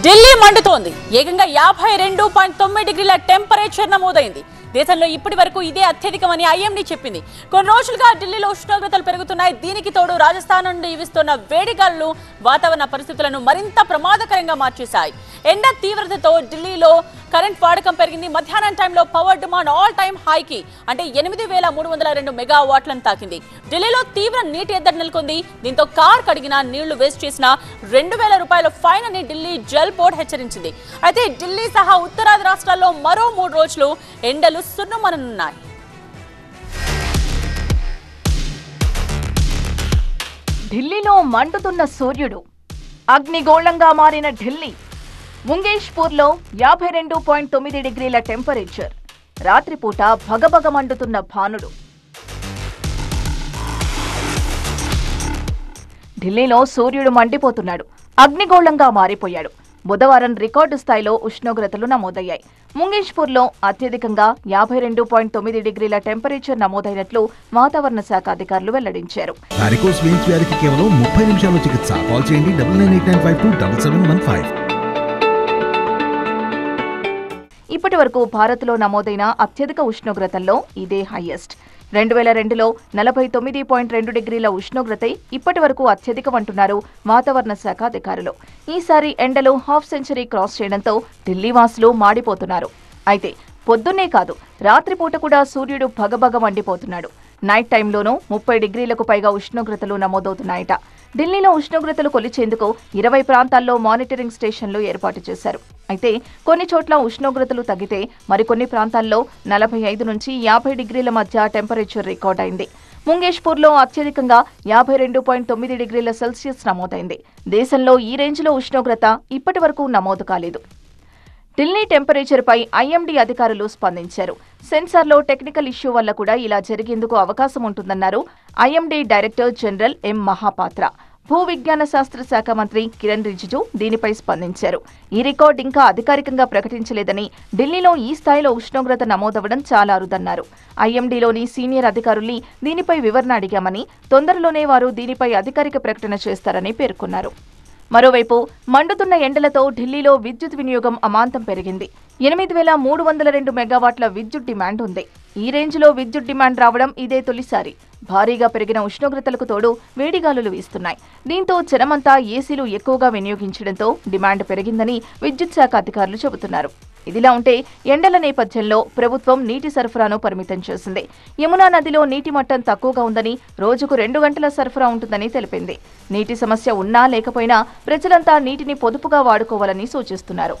ఢిల్లీ మండుతోంది. ఏకంగా 52.9 డిగ్రీల టెంపరేచర్ నమోదైంది. దేశంలో ఇప్పటి వరకు ఇదే అత్యధికమని ఐఎండీ చెప్పింది. కొన్ని రోజులుగా ఢిల్లీలో ఉష్ణోగ్రతలు పెరుగుతున్నాయి. దీనికి తోడు రాజస్థాన్ నుండి వీస్తున్న వేడిగాలులు వాతావరణ పరిస్థితులను మరింత ప్రమాదకరంగా మార్చేశాయి. ఎండ తీవ్రతతో ఢిల్లీలో కరెంట్ వాడకం పెరిగింది. మధ్యాహ్నం టైంలో పవర్ డిమాండ్ ఆల్ టైమ్ హైకి అంటే 8302 మెగావాట్లను తాకింది. ఢిల్లీలో తీవ్ర నీటి ఎద్దడి నెలకొంది. దీంతో కార్ కడిగిన నీళ్లు వేస్ట్ చేసిన 2000 రూపాయల ఫైన్ అని ఢిల్లీ జల్ బోర్డు హెచ్చరించింది. అయితే ఢిల్లీ సహా ఉత్తరాది రాష్ట్రాల్లో మరో 3 రోజులు ఎండలు సున్నుమననున్నాయి. ఢిల్లీలో మండుతున్న సూర్యుడు, అగ్నిగోళంగా మారిన ఢిల్లీ. ముంగేష్పూర్లో 52.9 డిగ్రీల టెంపరేచర్. రాత్రిపూట భగభగ మండుతున్న భానుడు. ఢిల్లీలో సూర్యుడు మండిపోతున్నాడు, అగ్నిగోళంగా మారిపోయాడు. బుధవారం రికార్డు స్థాయిలో ఉష్ణోగ్రతలు నమోదయ్యాయి. ముంగేష్పూర్లో అత్యధికంగా 52.9 డిగ్రీల టెంపరేచర్ నమోదైనట్లు వాతావరణ శాఖ అధికారులు వెల్లడించారు. వారికోస్ వెయిన్స్ వ్యాధికి కేవలం 30 నిమిషాల్లో చికిత్స. కాల్ చేయండి 9989527715. ఇప్పటి వరకు భారత్లో నమోదైన అత్యధిక ఉష్ణోగ్రతల్లో ఇదే హైయెస్ట్. 2002లో 49.2 డిగ్రీల ఉష్ణోగ్రతే ఇప్పటి వరకు అత్యధికమంటున్నారు వాతావరణ శాఖ అధికారులు. ఈసారి ఎండలు హాఫ్ సెంచరీ క్రాస్ చేయడంతో ఢిల్లీ వాసులు మాడిపోతున్నారు. అయితే పొద్దున్నే కాదు, రాత్రిపూట కూడా సూర్యుడు భగభగ మండిపోతున్నాడు. నైట్ టైంలోనూ 30 డిగ్రీలకు పైగా ఉష్ణోగ్రతలు నమోదవుతున్నాయట. ఢిల్లీలో ఉష్ణోగ్రతలు కొలిచేందుకు 20 ప్రాంతాల్లో మానిటరింగ్ స్టేషన్లు ఏర్పాటు చేశారు. అయితే కొన్ని చోట్ల ఉష్ణోగ్రతలు తగ్గితే మరికొన్ని ప్రాంతాల్లో 45 నుంచి 50 డిగ్రీల మధ్య టెంపరేచర్ రికార్డైంది. ముంగేష్పూర్లో అత్యధికంగా 52.9 డిగ్రీల సెల్సియస్ నమోదైంది. దేశంలో ఈ రేంజ్లో ఉష్ణోగ్రత ఇప్పటి వరకు నమోదు కాలేదు. ఢిల్లీ టెంపరేచర్పై ఐఎండీ అధికారులు స్పందించారు. సెన్సార్లో టెక్నికల్ ఇష్యూ వల్ల కూడా ఇలా జరిగేందుకు అవకాశం ఉంటుందన్నారు ఐఎండీ డైరెక్టర్ జనరల్ ఎం మహాపాత్ర. భూ విజ్ఞాన శాస్త్ర శాఖ మంత్రి కిరణ్ రిజిజు దీనిపై స్పందించారు. ఈ రికార్డు ఇంకా అధికారికంగా ప్రకటించలేదని, ఢిల్లీలో ఈ స్థాయిలో ఉష్ణోగ్రత నమోదవడం చాలా అరుదన్నారు. ఐఎండీలోని సీనియర్ అధికారుల్ని దీనిపై వివరణ అడిగామని, తొందరలోనే వారు దీనిపై అధికారిక ప్రకటన చేస్తారని పేర్కొన్నారు. మరోవైపు మండుతున్న ఎండలతో ఢిల్లీలో విద్యుత్ వినియోగం అమాంతం పెరిగింది. 8302 మెగావాట్ల విద్యుత్ డిమాండ్ ఉంది. ఈ రేంజ్లో విద్యుత్ డిమాండ్ రావడం ఇదే తొలిసారి. భారీగా పెరిగిన ఉష్ణోగ్రతలకు తోడు వేడిగాలులు వీస్తున్నాయి. దీంతో జనమంతా ఏసీలు ఎక్కువగా వినియోగించడంతో డిమాండ్ పెరిగిందని విద్యుత్ శాఖ అధికారులు చెబుతున్నారు. ఇదిలా ఉంటే ఎండల నేపథ్యంలో ప్రభుత్వం నీటి సరఫరాను పరిమితం చేసింది. యమునా నదిలో నీటి మట్టం తక్కువగా ఉందని, రోజుకు 2 గంటల సరఫరా ఉంటుందని తెలిపింది. నీటి సమస్య ఉన్నా లేకపోయినా ప్రజలంతా నీటిని పొదుపుగా వాడుకోవాలని సూచిస్తున్నారు.